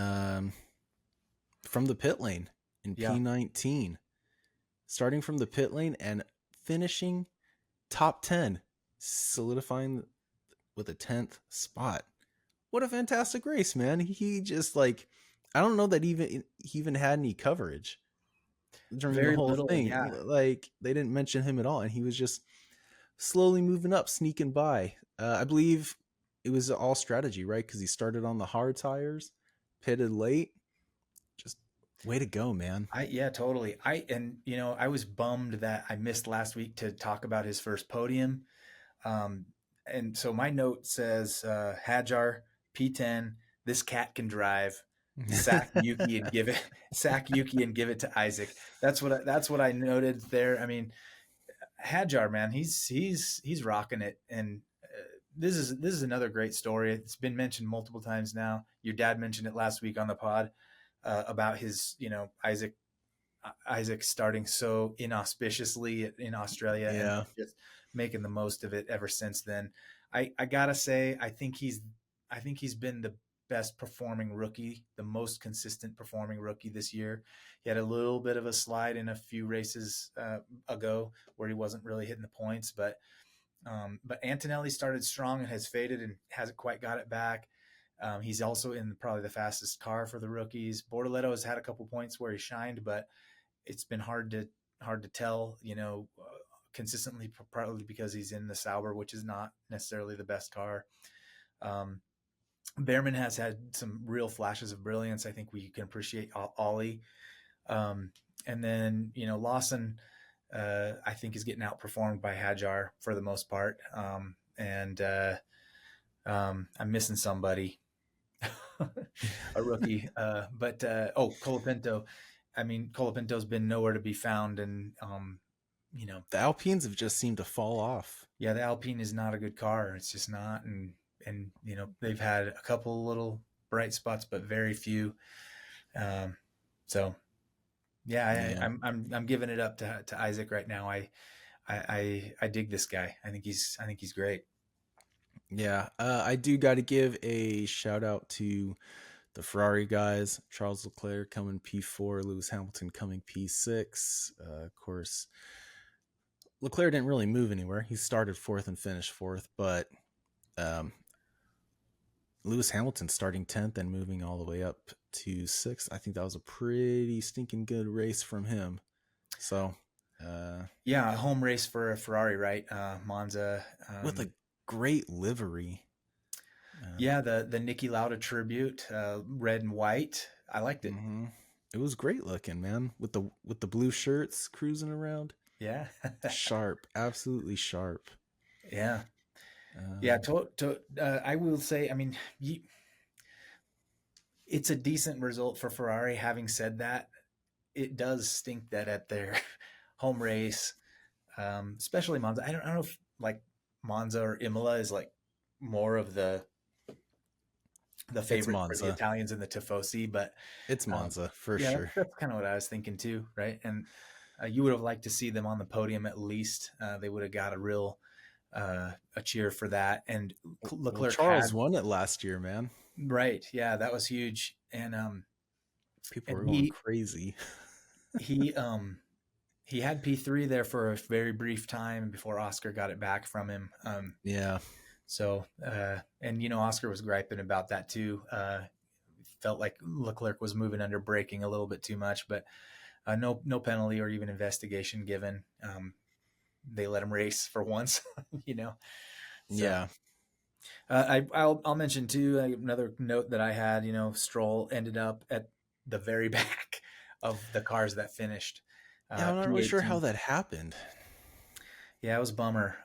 from the pit lane in Yeah, P19, starting from the pit lane and finishing top 10, solidifying with a 10th spot. What a fantastic race, man. He just like, I don't know that he even had any coverage during the very whole little. thing. Yeah, Like they didn't mention him at all, and he was just slowly moving up, sneaking by. I believe it was all strategy, right? Because he started on the hard tires, pitted late. Just way to go, man. yeah, totally. I was bummed that I missed last week to talk about his first podium. Um, and so my note says Hajar P10. This cat can drive. Sack Yuki and give it sack Yuki and give it to Isaac. That's what I noted there. I mean, Hajar, man, he's rocking it, and this is another great story. It's been mentioned multiple times now. Your dad mentioned it last week on the pod about his, Isaac starting so inauspiciously in Australia and Yeah. then just making the most of it ever since then. I gotta say, I think he's been the best performing rookie, the most consistent performing rookie this year. He had a little bit of a slide in a few races ago where he wasn't really hitting the points, but Antonelli started strong and has faded and hasn't quite got it back. He's also in probably the fastest car for the rookies. Bortoletto has had a couple points where he shined, but it's been hard to tell, consistently, partly because he's in the Sauber, which is not necessarily the best car. Um, Behrman has had some real flashes of brilliance. I think we can appreciate Ollie. Um, and then, Lawson, I think is getting outperformed by Hajar for the most part. And I'm missing somebody, a rookie. Colapinto. I mean, Colapinto's been nowhere to be found, and you know, The Alpines have just seemed to fall off. yeah, the Alpine is not a good car. It's just not, and they've had a couple little bright spots, but very few. Um, so yeah, Yeah. I'm giving it up to Isaac right now. I dig this guy. I think he's great. Yeah. I do got to give a shout out to the Ferrari guys. Charles Leclerc coming P4, Lewis Hamilton coming P6. Of course, Leclerc didn't really move anywhere. He started fourth and finished fourth, but um, Lewis Hamilton starting 10th and moving all the way up to sixth. I think that was a pretty stinking good race from him. So, uh, Yeah, a home race for a Ferrari, right? Monza. with a great livery. Um, Yeah, the Nicky Lauda tribute, red and white. I liked it. mhm. It was great looking, man. With the blue shirts cruising around. Yeah, Sharp, absolutely sharp. yeah, yeah. Um, I will say, I mean, it's a decent result for Ferrari. Having said that, it does stink that at their home race, especially Monza. I don't know if like Monza or Imola is like more of the it's favorite for the Monza. Italians in the Tifosi, but It's Monza for yeah, sure. that's kind of what I was thinking too, right? And you would have liked to see them on the podium at least. They would have got a real a cheer for that. And Well, Leclerc Charles had won it last year, man. right, yeah, that was huge. People And were going crazy. he he had P3 there for a very brief time before Oscar got it back from him. Yeah. And Oscar was griping about that too. Felt like Leclerc was moving under braking a little bit too much, but no penalty or even investigation given. They let him race for once, you know. So Yeah. I'll mention too another note that I had. Stroll ended up at the very back of the cars that finished Yeah, I'm not really sure how P18. that happened. Yeah, it was a bummer.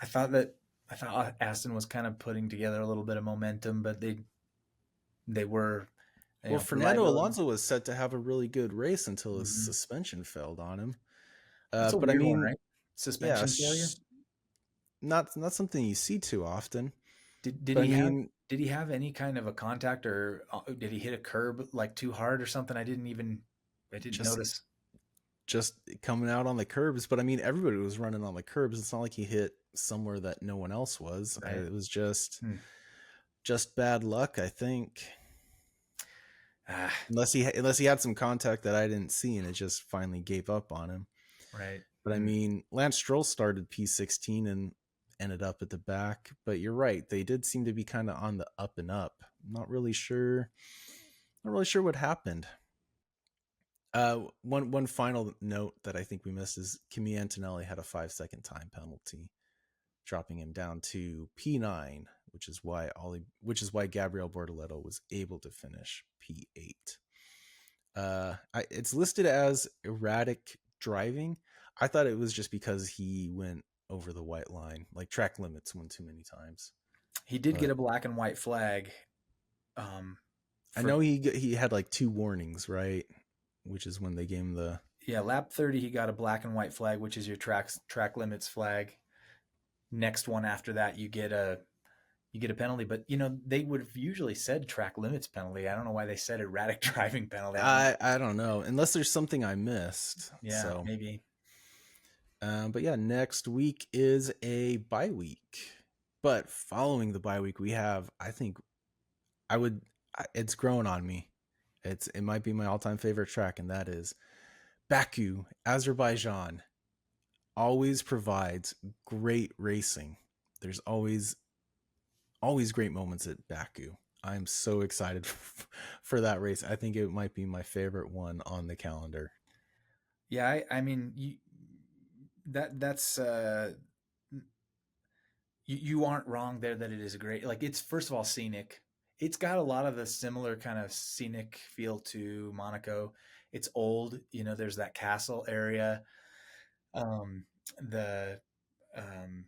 I thought that I thought Aston was kind of putting together a little bit of momentum, but they were, Well, Fernando reliability. Alonso was set to have a really good race until his Mhm. suspension failed on him. That's a But I weird one, mean, right? yeah, Suspension failure. not something you see too often. Did But I he have mean, did he have any kind of a contact, or did he hit a curb like too hard or something? I didn't just notice. just coming out on the curbs. But I mean, everybody was running on the curbs. It's not like he hit somewhere that no one else was. Right. It was Hmm. just bad luck, I think. Ah, Unless he had some contact that I didn't see, and it just finally gave up on him. right. But I Hmm. mean, Lance Stroll started P16 and ended up at the back. But you're right; they did seem to be kind of on the up and up. Not really sure. Not really sure what happened. One final note that I think we missed is Kimi Antonelli had a 5 second time penalty, dropping him down to P9, which is why Gabriel Bortoleto was able to finish P8. It's listed as erratic driving. I thought it was just because he went over the white line, like track limits one too many times. He did get But a black and white flag. Um, I for know he had like two warnings, right? Which is when they gave him the Yeah, lap 30, he got a black and white flag, which is your track limits flag. Next one after that, you get a penalty. But they would have usually said track limits penalty. I don't know why they said erratic driving penalty. I don't know unless there's something I missed. Yeah, So, maybe. but yeah, next week is a bye week. But following the bye week, we have I think I would it's grown on me. It might be my all time favorite track, and that is Baku, Azerbaijan. Always provides great racing. There's always great moments at Baku. I'm so excited for that race. I think it might be my favorite one on the calendar. Yeah, I mean, that's you aren't wrong there that it is great. Like, it's first of all scenic. It's got a lot of the similar kind of scenic feel to Monaco. It's old, there's that castle area. Um, the um,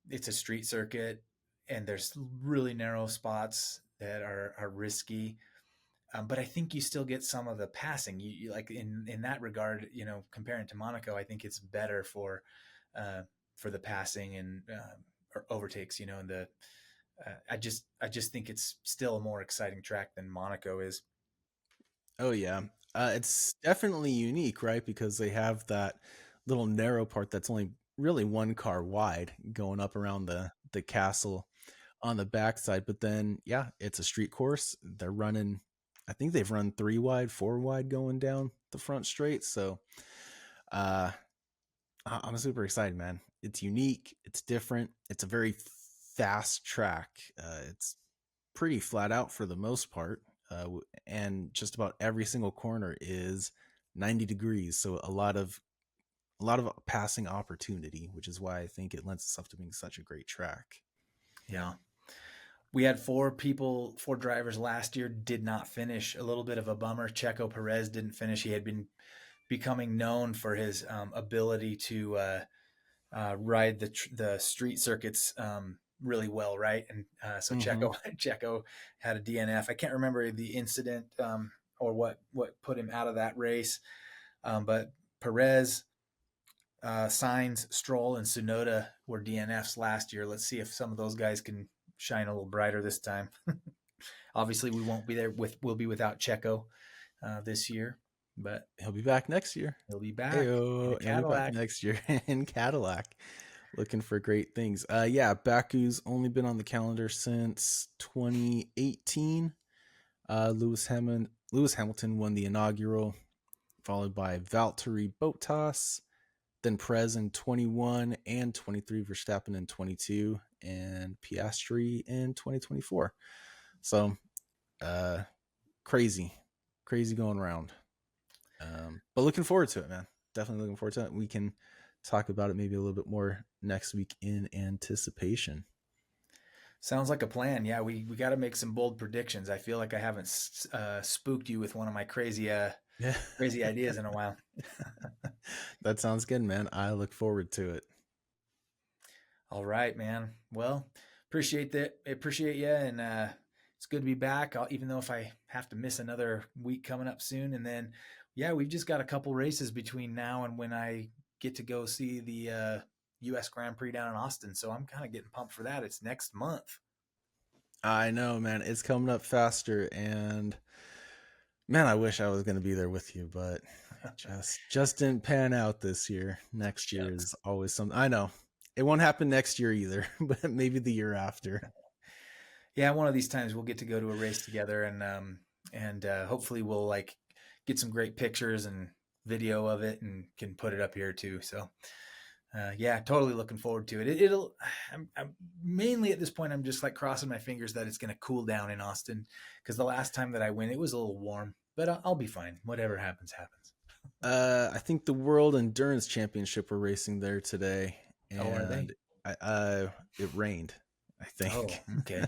it's a street circuit, and there's really narrow spots that are risky. But I think you still get some of the passing. You like in that regard, comparing to Monaco, I think it's better uh, for the passing and or overtakes. And I just think it's still a more exciting track than Monaco is. Oh yeah, it's definitely unique, right? Because they have that little narrow part that's only really one car wide going up around the castle on the backside. But then, yeah, it's a street course. They're running. I think they've run three wide, four wide going down the front straight. So, uh, I'm super excited, man. It's unique. It's different. It's a very fast track. It's pretty flat out for the most part, and just about every single corner is 90 degrees. So a lot of passing opportunity, which is why I think it lends itself to being such a great track. Yeah. We had four drivers last year did not finish. A little bit of a bummer. Checo Perez didn't finish. He had been becoming known for his ability to ride the street circuits really well, right? And so Mm-hmm. Checo had a DNF. I can't remember the incident or what put him out of that race, but Perez, Sainz, Stroll, and Tsunoda were DNFs last year. Let's see if some of those guys can shine a little brighter this time. Obviously, we won't be there we'll be without Checo this year, but He'll be back next year. he'll be back in a He'll be back Cadillac. next year in Cadillac, looking for great things. Yeah, Baku's only been on the calendar since 2018. Lewis Hamilton won the inaugural, followed by Valtteri Bottas, then Perez in 21 and 23, Verstappen in 22, and Piastri in 2024. So, uh, crazy, crazy going around. But looking forward to it, man. Definitely looking forward to it. We can talk about it maybe a little bit more next week in anticipation. Sounds like a plan. Yeah, we got to make some bold predictions. I feel like I haven't spooked you with one of my crazy Yeah. crazy ideas in a while. That sounds good, man. I look forward to it. All right, man. Well, appreciate that. Appreciate you, and it's good to be back. Even though if I have to miss another week coming up soon, and then yeah, we've just got a couple races between now and when I get to go see the U.S. Grand Prix down in Austin. So I'm kind of getting pumped for that. It's next month. I know, man. It's coming up faster, and man, I wish I was going to be there with you, but it just didn't pan out this year. Next year Shucks. is always something. I know it won't happen next year either, but maybe the year after. Yeah, one of these times we'll get to go to a race together, and hopefully we'll like get some great pictures and video of it, and can put it up here too. So yeah, totally looking forward to it. It'll. I'm mainly at this point. I'm just like crossing my fingers that it's going to cool down in Austin, because the last time that I went, it was a little warm. But I'll be fine. Whatever happens, happens. I think the World Endurance Championship were racing there today, Oh, are they? and it rained, I Oh, think. okay.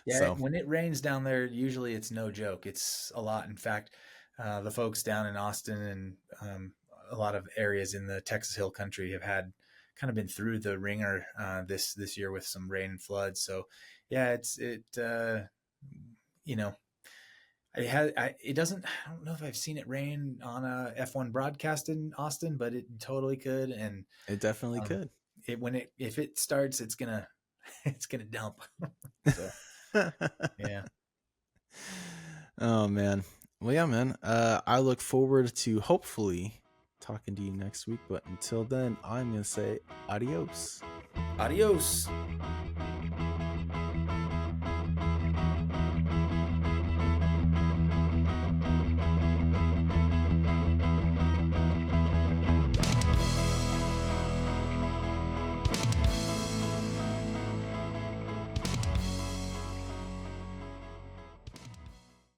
Yeah, So when it rains down there, usually it's no joke. It's a lot. In fact, the folks down in Austin and a lot of areas in the Texas Hill Country have had kind of been through the ringer this year with some rain and floods. So yeah, you know it doesn't. I don't know if I've seen it rain on a F1 broadcast in Austin, but it totally could. And it definitely um, could. if it starts, it's gonna it's gonna dump. So yeah. Oh man. Well, yeah, man. I look forward to hopefully talking to you next week. But until then, I'm gonna say adios. Adios.